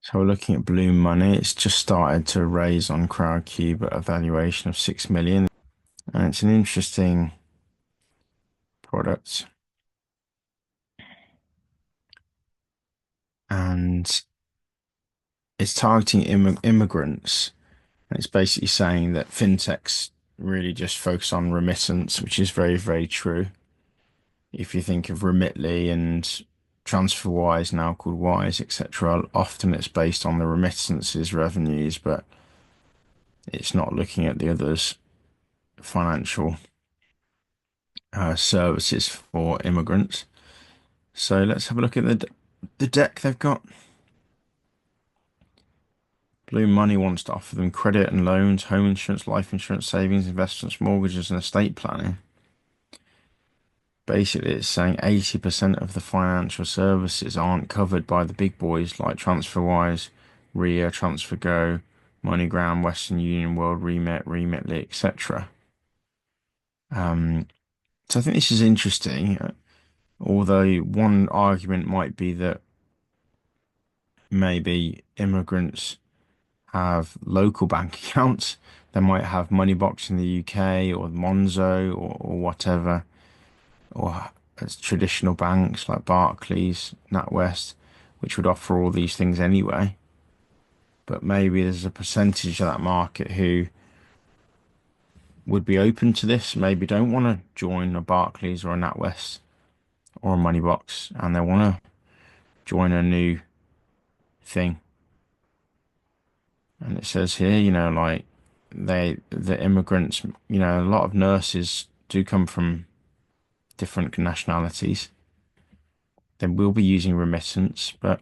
So we're looking at Bloom Money. It's just started to raise on CrowdCube at a valuation of 6 million. And it's an interesting product. And it's targeting immigrants. And it's basically saying that fintechs really just focus on remittance, which is very, very true. If you think of Remitly and TransferWise, now called Wise, etc., often it's based on the remittances revenues, but it's not looking at the others financial services for immigrants. So let's have a look at the deck they've got. Blue Money wants to offer them credit and loans, home insurance, life insurance, savings, investments, mortgages, and estate planning. Basically, it's saying 80% of the financial services aren't covered by the big boys like TransferWise, Ria, TransferGo, MoneyGram, Western Union, World Remit, Remitly, etc. Um, so I think this is interesting. Although one argument might be that maybe immigrants have local bank accounts. They might have Moneybox in the UK or Monzo or whatever, or as traditional banks like Barclays, NatWest, which would offer all these things anyway. But maybe there's a percentage of that market who would be open to this, maybe don't want to join a Barclays or a NatWest or a Moneybox, and they want to join a new thing. And it says here, like the immigrants, a lot of nurses do come from different nationalities. They will be using remittance, but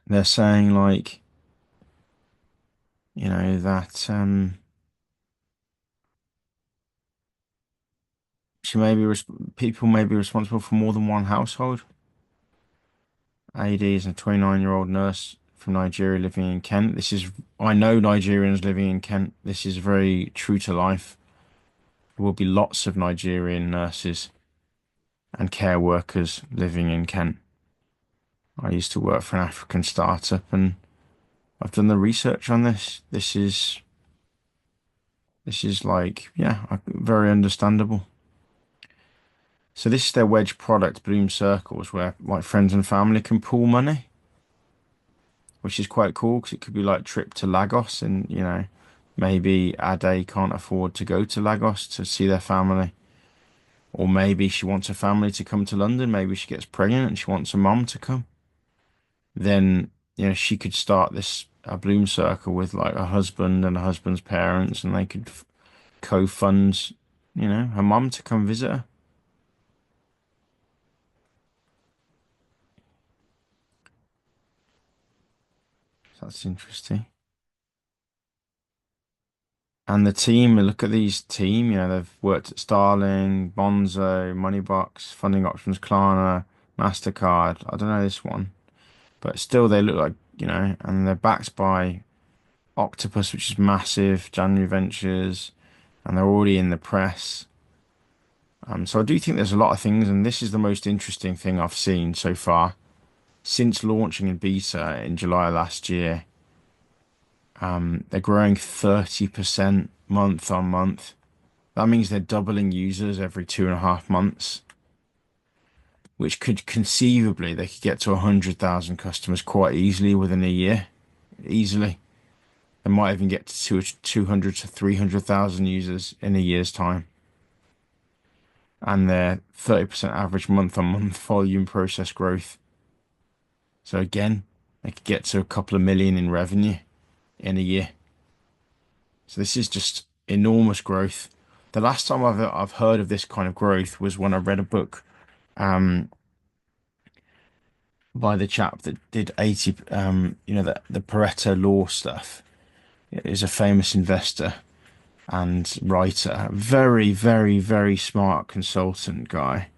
they're saying like, that she may be people may be responsible for more than one household. AD is a 29-year-old nurse from Nigeria living in Kent. I know Nigerians living in Kent. This is very true to life. There will be lots of Nigerian nurses and care workers living in Kent. I used to work for an African startup and I've done the research on this. This is like, yeah, very understandable. So this is their wedge product, Bloom Circles, where like friends and family can pool money, which is quite cool because it could be like trip to Lagos and, maybe Ade can't afford to go to Lagos to see their family. Or maybe she wants her family to come to London. Maybe she gets pregnant and she wants her mum to come. Then, she could start this a Bloom Circle with like a husband and a husband's parents, and they could co-fund, her mum to come visit her. So that's interesting. And the team, look at these team, they've worked at Starling, Bonzo, Moneybox, Funding Options, Klarna, MasterCard. I don't know this one, but still they look like, and they're backed by Octopus, which is massive, January Ventures, and they're already in the press. So I do think there's a lot of things, and this is the most interesting thing I've seen so far since launching in beta in July last year. They're growing 30% month on month. That means they're doubling users every 2.5 months, which could conceivably they could get to 100,000 customers quite easily within a year. Easily. They might even get to 200 to 300,000 users in a year's time. And their 30% average month on month volume process growth. So again, they could get to a couple of million in revenue in a year. So this is just enormous growth. The last time I've heard of this kind of growth was when I read a book um, by the chap that did 80, the Pareto law stuff. Is a famous investor and writer, very, very, very smart consultant guy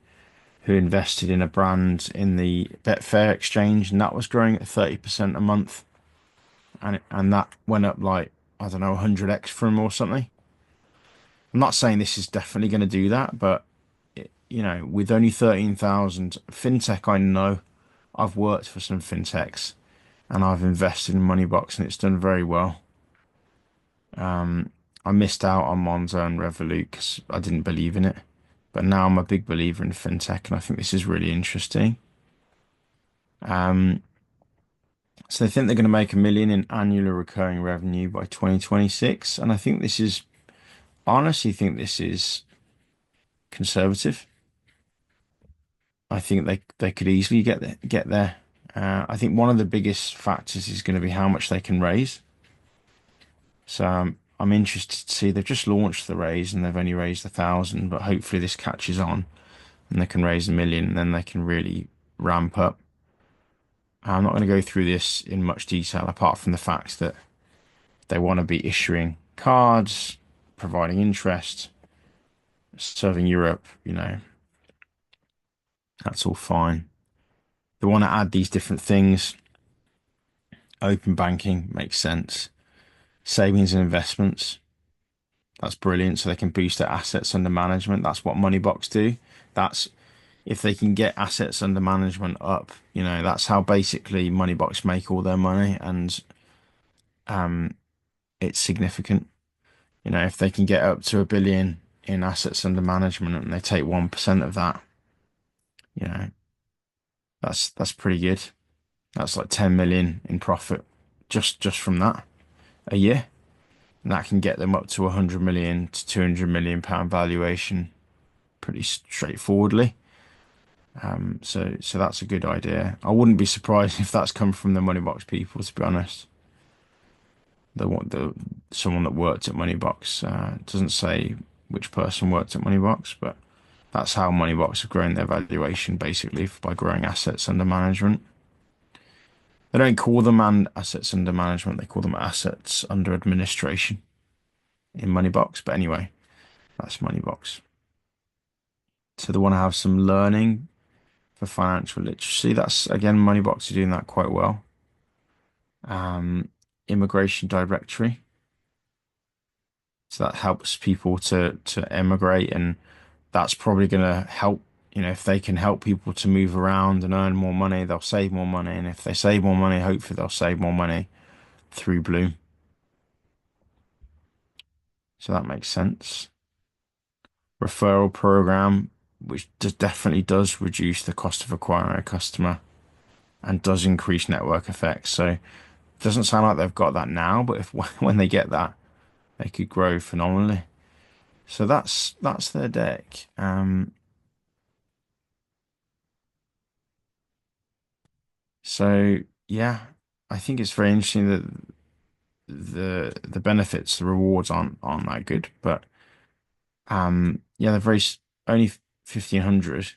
who invested in a brand in the Betfair exchange, and that was growing at 30% a month, and that went up like I don't know 100x for him or something. I'm not saying this is definitely going to do that, but with only 13,000 fintech, I know I've worked for some fintechs. and I've invested in Moneybox and it's done very well. I missed out on Monzo and Revolut because I didn't believe in it, but now I'm a big believer in fintech, and I think this is really interesting. Um, so they think they're going to make 1 million in annual recurring revenue by 2026, and I think this is I honestly think this is conservative. I think they could easily get there. I think one of the biggest factors is going to be how much they can raise. So I'm interested to see. They've just launched the raise and they've only raised 1,000, but hopefully this catches on and they can raise 1 million and then they can really ramp up. I'm not going to go through this in much detail apart from the fact that they want to be issuing cards, providing interest, serving Europe, that's all fine. They want to add these different things. Open banking makes sense. Savings and investments, that's brilliant. So they can boost their assets under management. That's what Moneybox do. That's if they can get assets under management up, that's how basically Moneybox make all their money, and um, it's significant. If they can get up to 1 billion in assets under management and they take 1% of that, you know, that's pretty good. That's like 10 million in profit just from that a year. And that can get them up to 100 million to 200 million pound valuation pretty straightforwardly. So that's a good idea. I wouldn't be surprised if that's come from the Moneybox people, to be honest. The someone that worked at Moneybox doesn't say which person worked at Moneybox, but that's how Moneybox have grown their valuation basically by growing assets under management. They don't call them assets under management; they call them assets under administration in Moneybox. But anyway, that's Moneybox. So they want to have some learning for financial literacy. That's again, Moneybox are doing that quite well. Um, Immigration directory. So that helps people to emigrate, and that's probably going to help. If they can help people to move around and earn more money, they'll save more money. And if they save more money, hopefully they'll save more money through Bloom. So that makes sense. Referral program, which definitely does reduce the cost of acquiring a customer and does increase network effects. So it doesn't sound like they've got that now, but if when they get that, they could grow phenomenally. So that's their deck. So yeah, I think it's very interesting that the benefits, the rewards aren't that good, but yeah, they're only 1,500,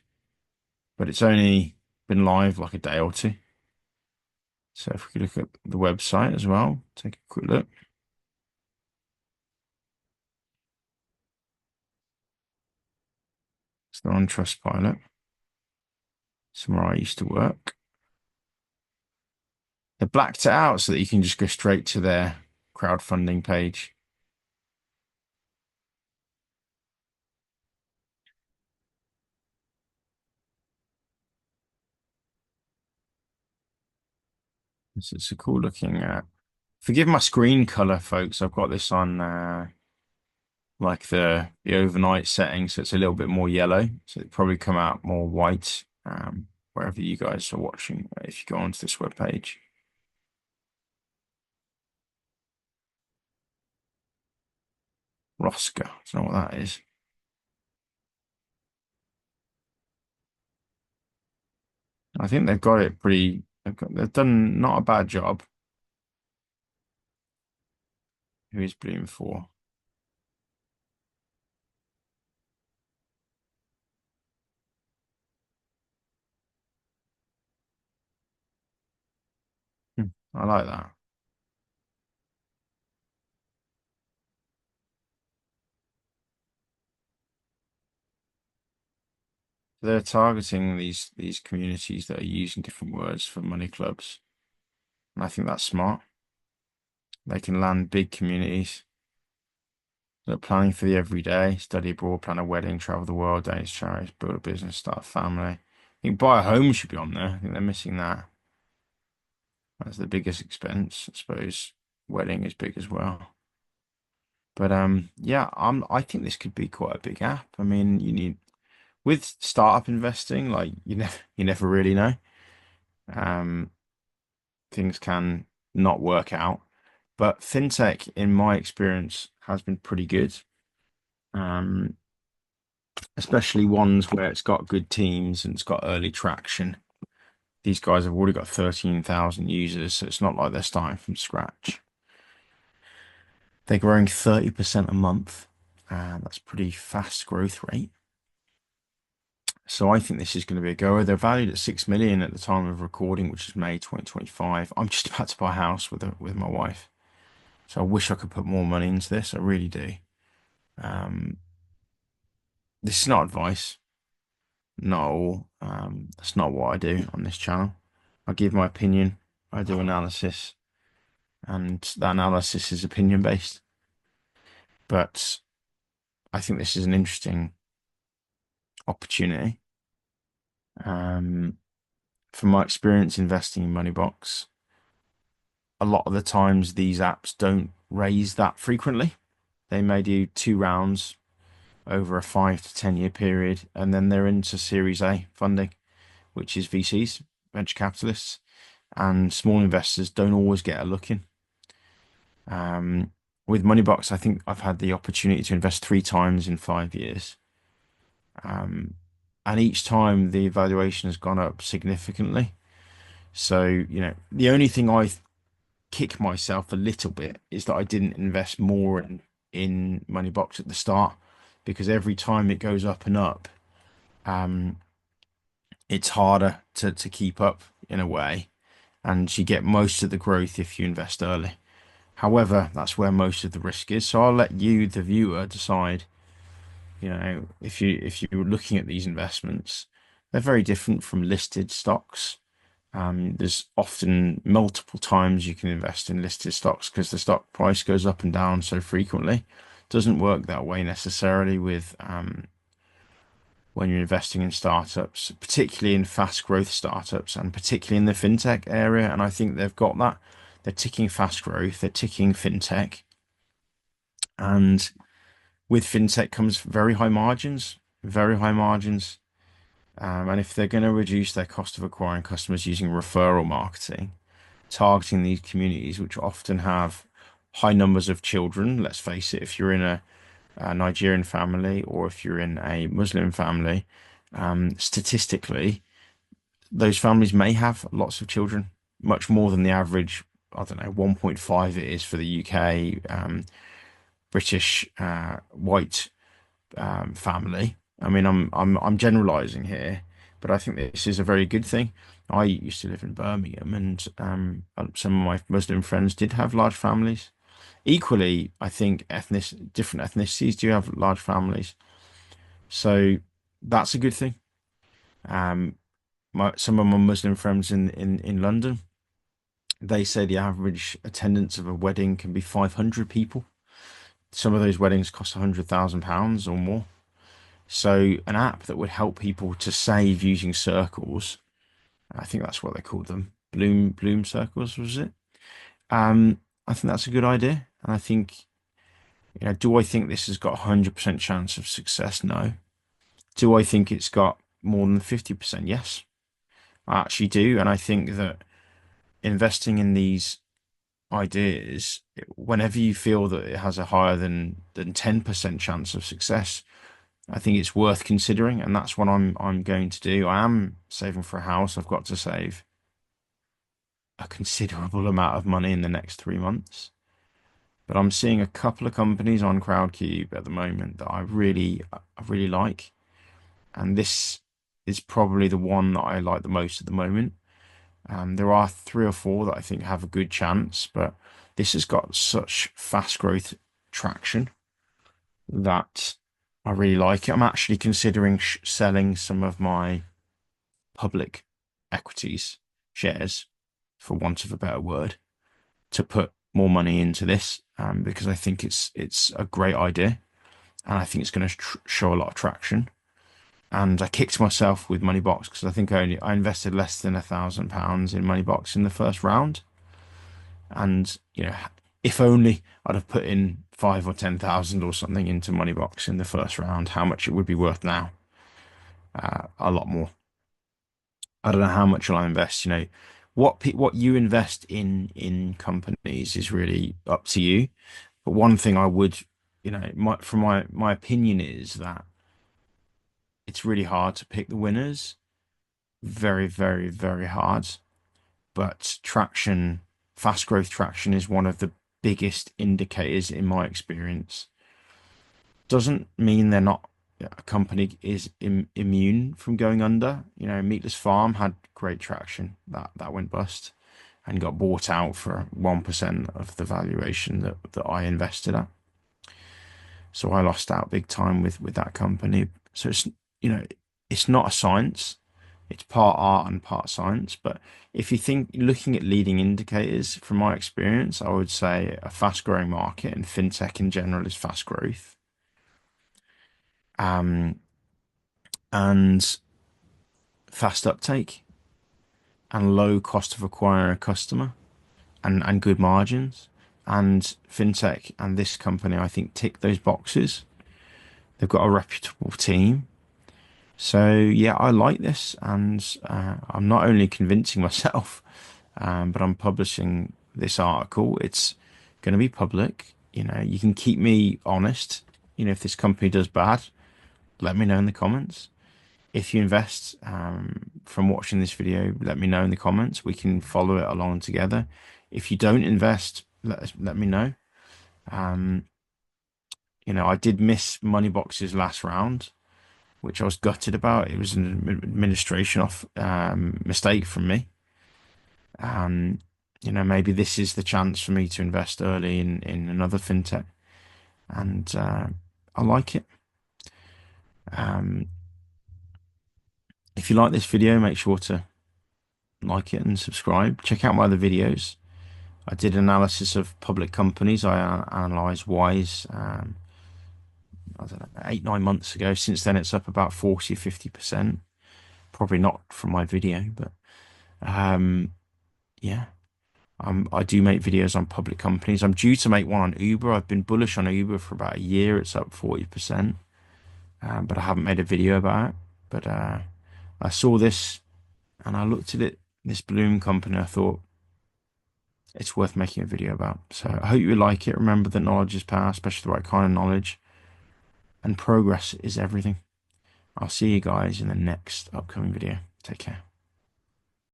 but it's only been live like a day or two. So if we could look at the website as well, take a quick look. So they're on Trustpilot, somewhere I used to work. They blacked it out so that you can just go straight to their crowdfunding page. It's a cool looking. Forgive my screen color, folks. I've got this on like the overnight setting, so it's a little bit more yellow. So it probably come out more white wherever you guys are watching. If you go onto this web page, Rosca. I don't know what that is. I think they've got it pretty. They've done not a bad job. Who is Bloom for? I like that. They're targeting these communities that are using different words for money clubs, and I think that's smart. They can land big communities that are planning for the everyday, study abroad, plan a wedding, travel the world, donate to charities, build a business, start a family. I think buy a home should be on there. I think they're missing that. That's the biggest expense. I suppose wedding is big as well. But yeah, I think this could be quite a big app. I mean, you need with startup investing, like you never really know. Um, things can not work out. But fintech, in my experience, has been pretty good. Um, especially ones where it's got good teams and it's got early traction. These guys have already got 13,000 users, so it's not like they're starting from scratch. They're growing 30% a month. That's pretty fast growth rate. So I think this is going to be a goer. They're valued at 6 million at the time of recording, which is May 2025. I'm just about to buy a house with my wife. So I wish I could put more money into this. I really do. Um, this is not advice. No, that's not what I do on this channel. I give my opinion. I do analysis, and that analysis is opinion based. But I think this is an interesting opportunity. Um, from my experience investing in Moneybox, a lot of the times these apps don't raise that frequently. They may do 2 rounds over a 5 to 10 year period, and then they're into Series A funding, which is VCs, venture capitalists, and small investors don't always get a look in. With Moneybox, I think I've had the opportunity to invest 3 times in 5 years. Um, and each time the valuation has gone up significantly. So, the only thing I kick myself a little bit is that I didn't invest more in Moneybox at the start, because every time it goes up and up, um, it's harder to keep up in a way, and you get most of the growth if you invest early. However, that's where most of the risk is. So I'll let you, the viewer, decide, if you're looking at these investments, they're very different from listed stocks. There's often multiple times you can invest in listed stocks because the stock price goes up and down so frequently. Doesn't work that way necessarily with when you're investing in startups, particularly in fast growth startups and particularly in the fintech area. And I think they've got that. They're ticking fast growth, they're ticking fintech. And with fintech comes very high margins, very high margins. And if they're going to reduce their cost of acquiring customers using referral marketing, targeting these communities, which often have high numbers of children. Let's face it, if you're in a Nigerian family or if you're in a Muslim family, statistically, those families may have lots of children, much more than the average, I don't know, 1.5 it is for the UK, British white family. I mean, I'm generalizing here, but I think this is a very good thing. I used to live in Birmingham, and some of my Muslim friends did have large families. Equally, I think different ethnicities do have large families, so that's a good thing. Um, some of my Muslim friends in London, they say the average attendance of a wedding can be 500 people. Some of those weddings cost £100,000 or more. So an app that would help people to save using circles, I think that's what they called them, Bloom circles, was it? I think that's a good idea. And I think, do I think this has got 100% chance of success? No. Do I think it's got more than 50%? Yes, I actually do. And I think that investing in these ideas, whenever you feel that it has a higher than 10% chance of success, I think it's worth considering, and that's what I'm going to do. I am saving for a house. I've got to save a considerable amount of money in the next 3 months. But I'm seeing a couple of companies on Crowdcube at the moment that I really like, and this is probably the one that I like the most at the moment. There are 3 or 4 that I think have a good chance, but this has got such fast growth traction that I really like it. I'm actually considering selling some of my public equities shares, for want of a better word, to put more money into this, because I think it's a great idea, and I think it's going to show a lot of traction. And I kicked myself with Moneybox because I think I invested less than £1,000 in Moneybox in the first round. And if only I'd have put in 5 or 10,000 or something into Moneybox in the first round, how much it would be worth now? A lot more. I don't know how much I'll invest. What you invest in companies is really up to you. But one thing I would, from my opinion is that it's really hard to pick the winners. Very, very, very hard. But fast growth traction is one of the biggest indicators in my experience. Doesn't mean they're not a company is immune from going under. Meatless Farm had great traction that went bust and got bought out for 1% of the valuation that I invested at. So I lost out big time with that company. So you know it's not a science. It's part art and part science. But if you think looking at leading indicators, from my experience, I would say a fast growing market and fintech in general is fast growth. Um, and fast uptake and low cost of acquiring a customer and good margins. And fintech and this company, I think, tick those boxes. They've got a reputable team. So yeah, I like this, and I'm not only convincing myself, but I'm publishing this article. It's going to be public. You can keep me honest. If this company does bad, let me know in the comments. If you invest from watching this video, let me know in the comments. We can follow it along together. If you don't invest, let me know. Um, I did miss Moneybox's last round, which I was gutted about. It was an administration off mistake from me. Um, maybe this is the chance for me to invest early in another fintech, and I like it. Um, if you like this video, make sure to like it and subscribe. Check out my other videos. I did analysis of public companies. I analysed Wise, I don't know, 8, 9 months ago. Since then, it's up about 40 or 50%. Probably not from my video, but um, yeah. I do make videos on public companies. I'm due to make one on Uber. I've been bullish on Uber for about a year. It's up 40%, but I haven't made a video about it. But I saw this and I looked at it, this balloon company. I thought it's worth making a video about. So I hope you like it. Remember that knowledge is power, especially the right kind of knowledge. And progress is everything. I'll see you guys in the next upcoming video. Take care.